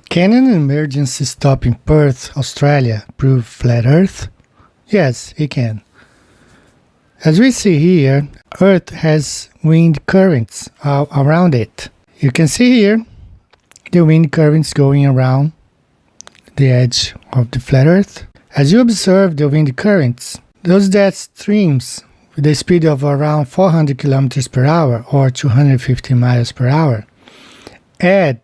Can an emergency stop in Perth, Australia, prove flat Earth? Yes, it can. As we see here, Earth has wind currents around it. You can see here the wind currents going around the edge of the flat Earth. As you observe the wind currents, those jet streams with a speed of around 400 kilometers per hour or 250 miles per hour add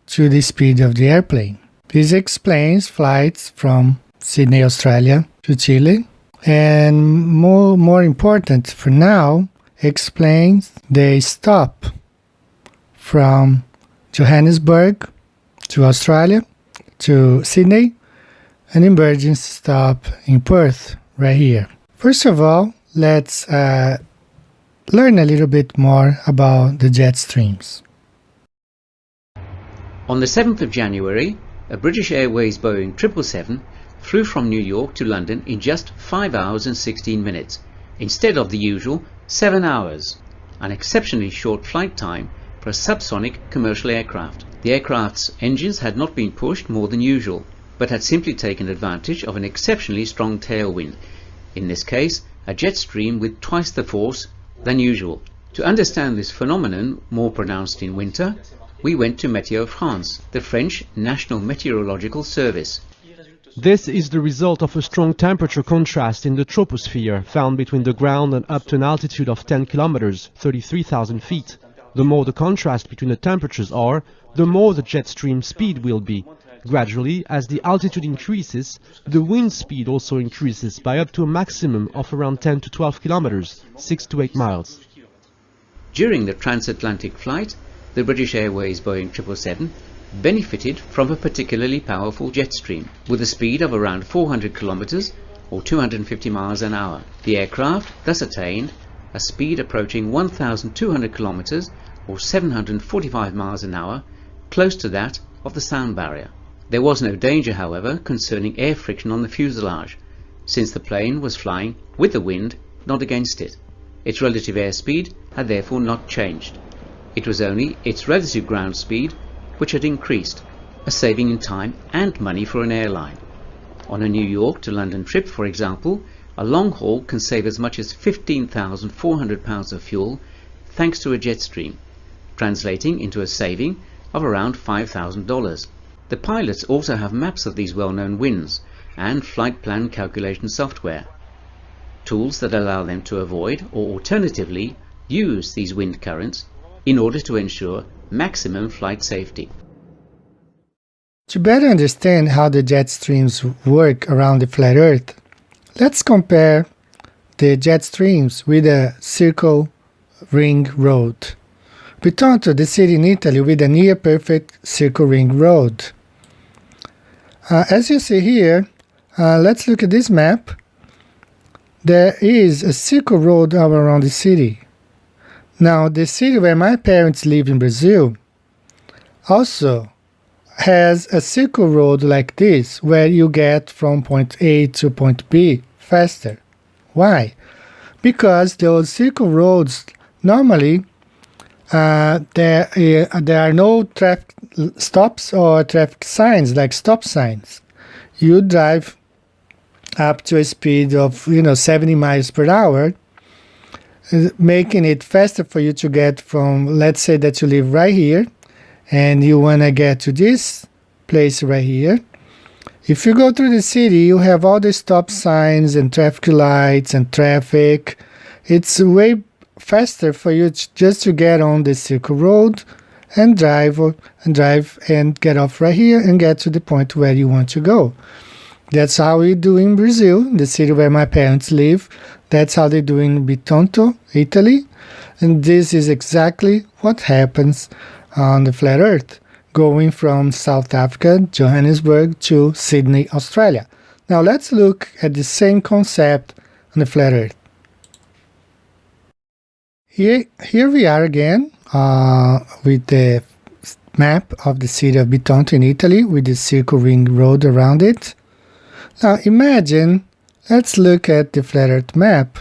to the speed of the airplane. This explains flights from Sydney, Australia to Chile, and more important for now, explains the stop from Johannesburg to Australia to Sydney, an emergency stop in Perth right here. First of all, let's learn a little bit more about the jet streams. On the 7th of January, a British Airways Boeing 777 flew from New York to London in just 5 hours and 16 minutes, instead of the usual 7 hours, an exceptionally short flight time for a subsonic commercial aircraft. The aircraft's engines had not been pushed more than usual, but had simply taken advantage of an exceptionally strong tailwind, in this case a jet stream with twice the force than usual. To understand this phenomenon, more pronounced in winter, we went to Météo France, the French National Meteorological Service. This is the result of a strong temperature contrast in the troposphere found between the ground and up to an altitude of 10 kilometers, 33,000 feet. The more the contrast between the temperatures are, the more the jet stream speed will be. Gradually, as the altitude increases, the wind speed also increases by up to a maximum of around 10 to 12 kilometers, 6 to 8 miles. During the transatlantic flight, the British Airways Boeing 777 benefited from a particularly powerful jet stream with a speed of around 400 kilometers or 250 miles an hour. The aircraft thus attained a speed approaching 1,200 kilometers or 745 miles an hour, close to that of the sound barrier. There was no danger, however, concerning air friction on the fuselage, since the plane was flying with the wind, not against it. Its relative airspeed had therefore not changed. It was only its relative ground speed which had increased, a saving in time and money for an airline. On a New York to London trip, for example, a long haul can save as much as 15,400 pounds of fuel thanks to a jet stream, translating into a saving of around $5,000. The pilots also have maps of these well-known winds and flight plan calculation software, tools that allow them to avoid or alternatively use these wind currents in order to ensure maximum flight safety. To better understand how the jet streams work around the flat Earth, let's compare the jet streams with a circle ring road. Bitonto, the city in Italy with a near-perfect circle ring road. As you see here, let's look at this map. There is a circle road all around the city. Now, the city where my parents live in Brazil also has a circle road like this, where you get from point A to point B faster. Why? Because those circle roads, normally, there are no traffic stops or traffic signs like stop signs. You drive up to a speed of 70 miles per hour, making it faster for you to get from, let's say that you live right here and you want to get to this place right here. If you go through the city, you have all the stop signs and traffic lights and traffic. It's way faster for you just to get on the circle road and drive and get off right here and get to the point where you want to go. That's how we do in Brazil, the city where my parents live. That's how they do in Bitonto, Italy. And this is exactly what happens on the flat Earth, going from South Africa, Johannesburg, to Sydney, Australia. Now let's look at the same concept on the flat Earth. Here we are again with the map of the city of Bitonto in Italy with the circle ring road around it. Now imagine, let's look at the flat Earth map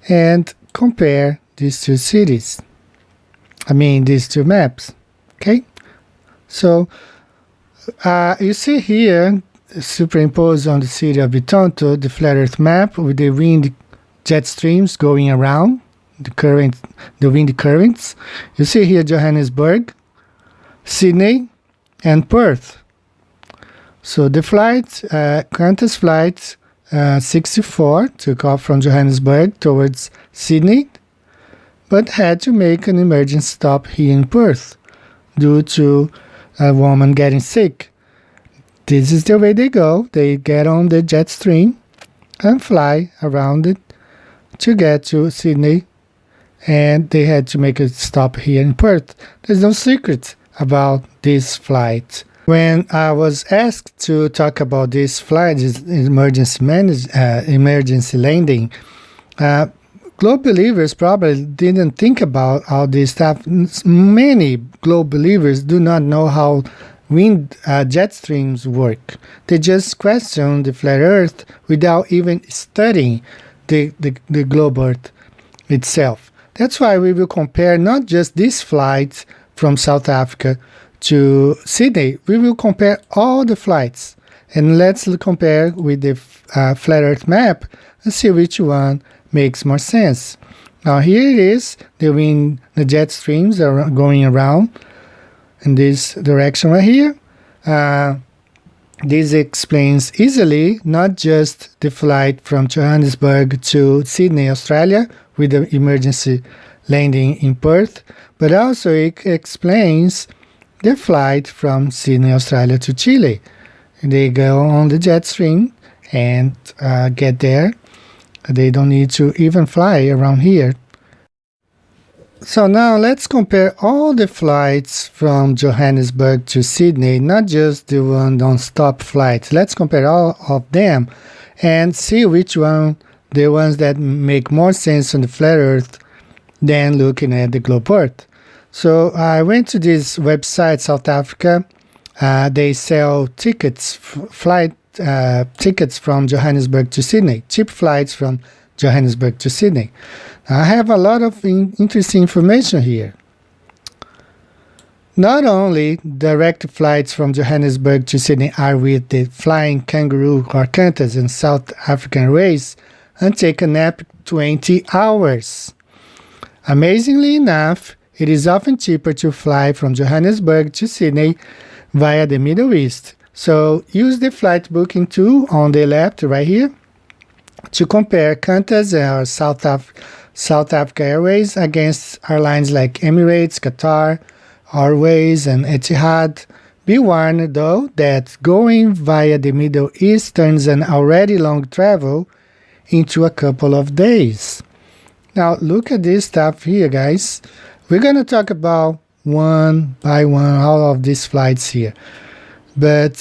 and compare these two cities. These two maps. Okay? So You see here, superimposed on the city of Bitonto, the flat Earth map with the wind jet streams going around, the wind currents. You see here Johannesburg, Sydney, and Perth. So the flight, Qantas flight 64 took off from Johannesburg towards Sydney, but had to make an emergency stop here in Perth due to a woman getting sick. This is the way they go. They get on the jet stream and fly around it to get to Sydney, and they had to make a stop here in Perth. There's no secret about this flight. When I was asked to talk about this flight, this emergency landing, globe believers probably didn't think about all this stuff. Many globe believers do not know how wind jet streams work. They just question the flat Earth without even studying the globe Earth itself. That's why we will compare not just this flight from South Africa to Sydney. We will compare all the flights, and let's compare with the flat Earth map and see which one makes more sense. Now here it is, the jet streams are going around in this direction right here. This explains easily not just the flight from Johannesburg to Sydney, Australia, with the emergency landing in Perth, but also it explains the flight from Sydney, Australia to Chile. They go on the jet stream and get there. They don't need to even fly around here. So now let's compare all the flights from Johannesburg to Sydney, not just the one non-stop flights. Let's compare all of them and see which one, the ones that make more sense on the flat Earth than looking at the globe Earth. So I went to this website, South Africa. They sell tickets, flight tickets from Johannesburg to Sydney, cheap flights from Johannesburg to Sydney. I have a lot of interesting information here. Not only direct flights from Johannesburg to Sydney are with the Flying Kangaroo or Qantas and South African Airways and take a nap 20 hours. Amazingly enough, it is often cheaper to fly from Johannesburg to Sydney via the Middle East. So use the flight booking tool on the left right here to compare Qantas or South Africa Airways against airlines like Emirates, Qatar Airways, and Etihad. Be warned though that going via the Middle East turns an already long travel into a couple of days. Now look at this stuff here, guys. We're going to talk about one by one all of these flights here. But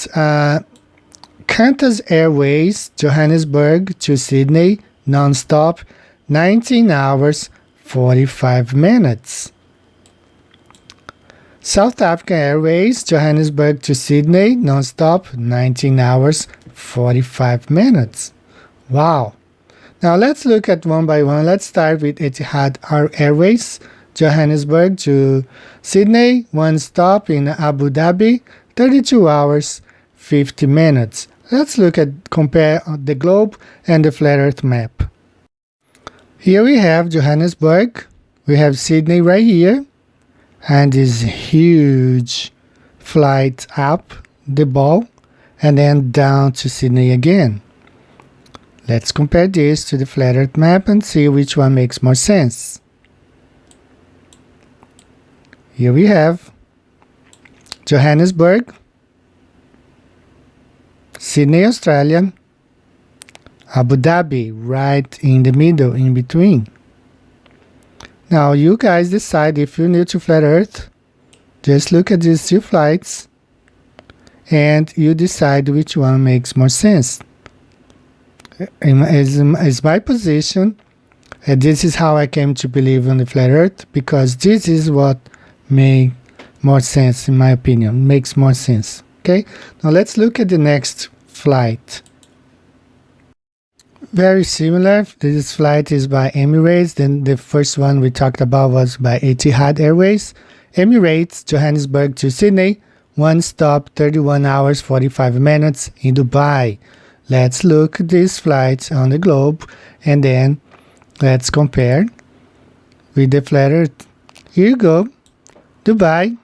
Qantas Airways, Johannesburg to Sydney, non-stop, 19 hours, 45 minutes. South African Airways, Johannesburg to Sydney, non-stop, 19 hours, 45 minutes. Wow. Now let's look at one by one. Let's start with Etihad Airways, Johannesburg to Sydney, one stop in Abu Dhabi, 32 hours, 50 minutes. Let's compare the globe and the flat Earth map. Here we have Johannesburg, we have Sydney right here, and this huge flight up the ball and then down to Sydney again. Let's compare this to the flat Earth map and see which one makes more sense. Here we have Johannesburg, Sydney, Australia, Abu Dhabi right in the middle, in between. Now you guys decide if you're new to flat Earth. Just look at these two flights and you decide which one makes more sense. Is my position, and this is how I came to believe in the flat Earth, because this is what makes more sense, in my opinion, makes more sense. Okay, now let's look at the next flight. Very similar. This flight is by Emirates. Then the first one we talked about was by Etihad Airways. Emirates, Johannesburg to Sydney, one stop, 31 hours, 45 minutes in Dubai. Let's look at these flights on the globe and then let's compare with the flat earth. Here you go. Johannesburg,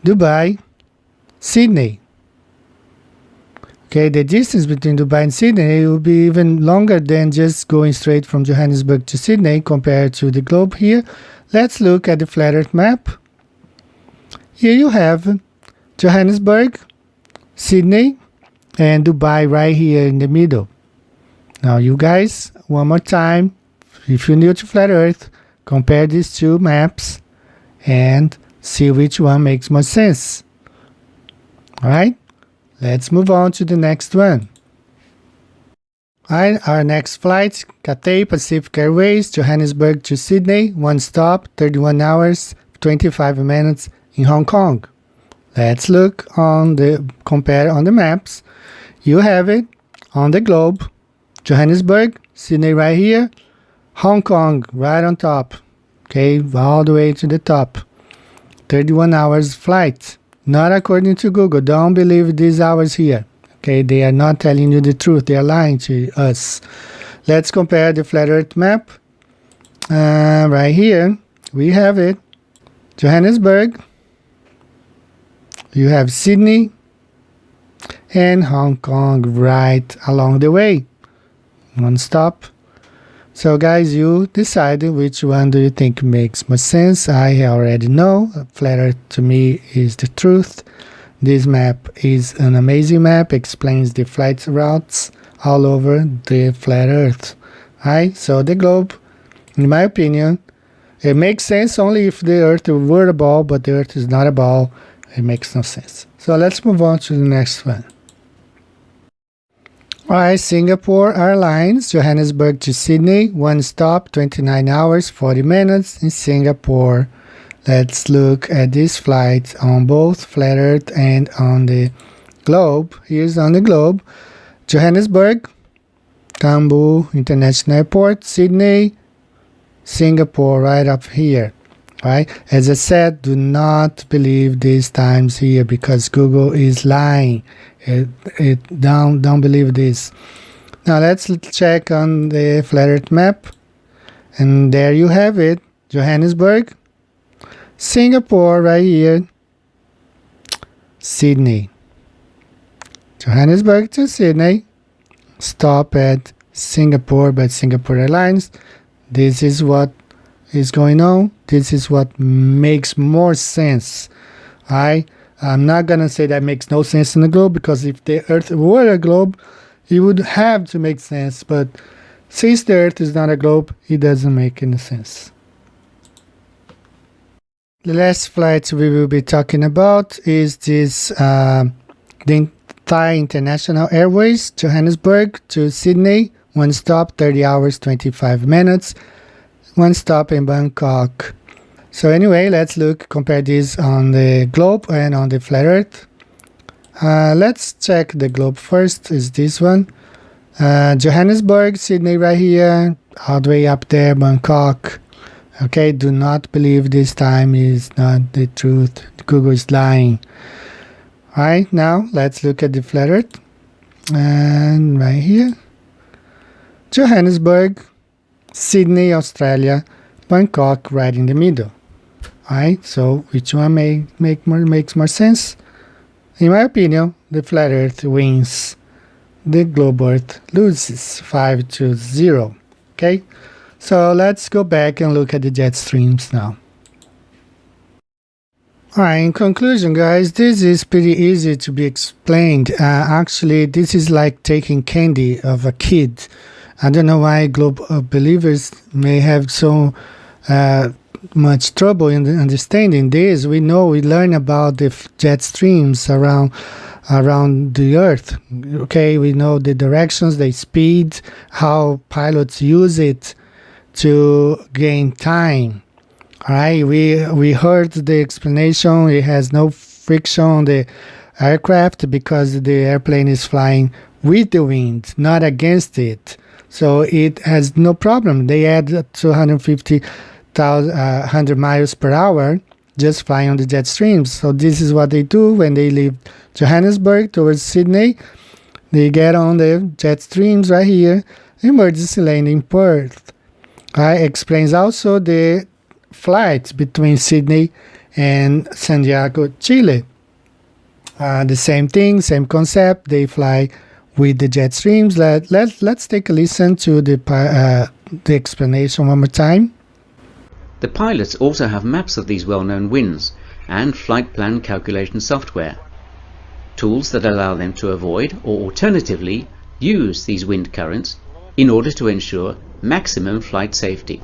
Dubai, Sydney. Okay, the distance between Dubai and Sydney will be even longer than just going straight from Johannesburg to Sydney compared to the globe here. Let's look at the flat earth map. Here you have Johannesburg, Sydney, and Dubai right here in the middle. Now you guys, one more time, if you're new to flat earth, compare these two maps and see which one makes more sense. Alright, let's move on to the next one. Alright, our next flight, Cathay Pacific Airways, Johannesburg to Sydney, one stop, 31 hours, 25 minutes in Hong Kong. Let's look on compare on the maps. You have it on the globe. Johannesburg, Sydney right here, Hong Kong right on top. Okay, all the way to the top. 31 hours flight. Not according to Google. Don't believe these hours here. Okay, they are not telling you the truth. They are lying to us. Let's compare the flat earth map. Right here, we have it. Johannesburg. You have Sydney and Hong Kong right along the way. One stop. So guys, you decided which one do you think makes more sense. I already know. Flat Earth to me is the truth. This map is an amazing map. Explains the flight routes all over the flat Earth. Right? So the globe, in my opinion, it makes sense only if the Earth were a ball, but the Earth is not a ball. It makes no sense. So let's move on to the next one. Alright, Singapore Airlines, Johannesburg to Sydney, one stop, 29 hours, 40 minutes in Singapore. Let's look at this flight on both flat earth and on the globe. Here's on the globe. Johannesburg, Tambo International Airport, Sydney, Singapore right up here. Right? As I said, do not believe these times here because Google is lying. Don't believe this. Now let's check on the flat earth map. And there you have it. Johannesburg, Singapore right here, Sydney. Johannesburg to Sydney. Stop at Singapore by Singapore Airlines. This is what is going on. This is what makes more sense. I'm not gonna say that makes no sense in the globe because if the Earth were a globe, it would have to make sense. But since the Earth is not a globe, it doesn't make any sense. The last flight we will be talking about is this the Thai International Airways, Johannesburg to Sydney, one stop, 30 hours, 25 minutes. One stop in Bangkok. So anyway, let's compare this on the globe and on the flat earth. Let's check the globe first, is this one. Johannesburg, Sydney right here, all the way up there, Bangkok. Okay, do not believe this time is not the truth. Google is lying. Alright, now let's look at the flat earth. And right here, Johannesburg, Sydney, Australia, Bangkok right in the middle. Alright, so which one makes more sense? In my opinion, the flat earth wins. The globe earth loses 5-0. Okay, so let's go back and look at the jet streams now. Alright, in conclusion guys, this is pretty easy to be explained. Actually, this is like taking candy of a kid. I don't know why globe believers may have so much trouble in understanding this. We learn about the jet streams around the Earth. Okay, we know the directions, the speed, how pilots use it to gain time. All right, we heard the explanation. It has no friction on the aircraft because the airplane is flying with the wind, not against it. So it has no problem. They add 250 100 miles per hour just flying on the jet streams. So this is what they do when they leave Johannesburg towards Sydney. They get on the jet streams right here, emergency landing Perth. Explains also the flights between Sydney and Santiago, Chile. The same thing, same concept. They fly with the jet streams. Let's take a listen to the explanation one more time. The pilots also have maps of these well-known winds and flight plan calculation software, tools that allow them to avoid or alternatively use these wind currents in order to ensure maximum flight safety.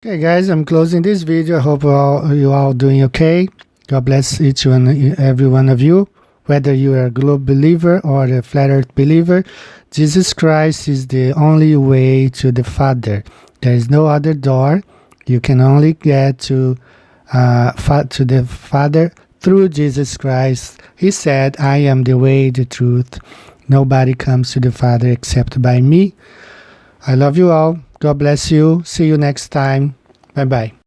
Okay guys, I'm closing this video. I hope you all doing okay. God bless each and every one of you. Whether you are a globe believer or a flat earth believer, Jesus Christ is the only way to the Father. There is no other door. You can only get to the Father through Jesus Christ. He said, I am the way, the truth. Nobody comes to the Father except by me. I love you all. God bless you. See you next time. Bye-bye.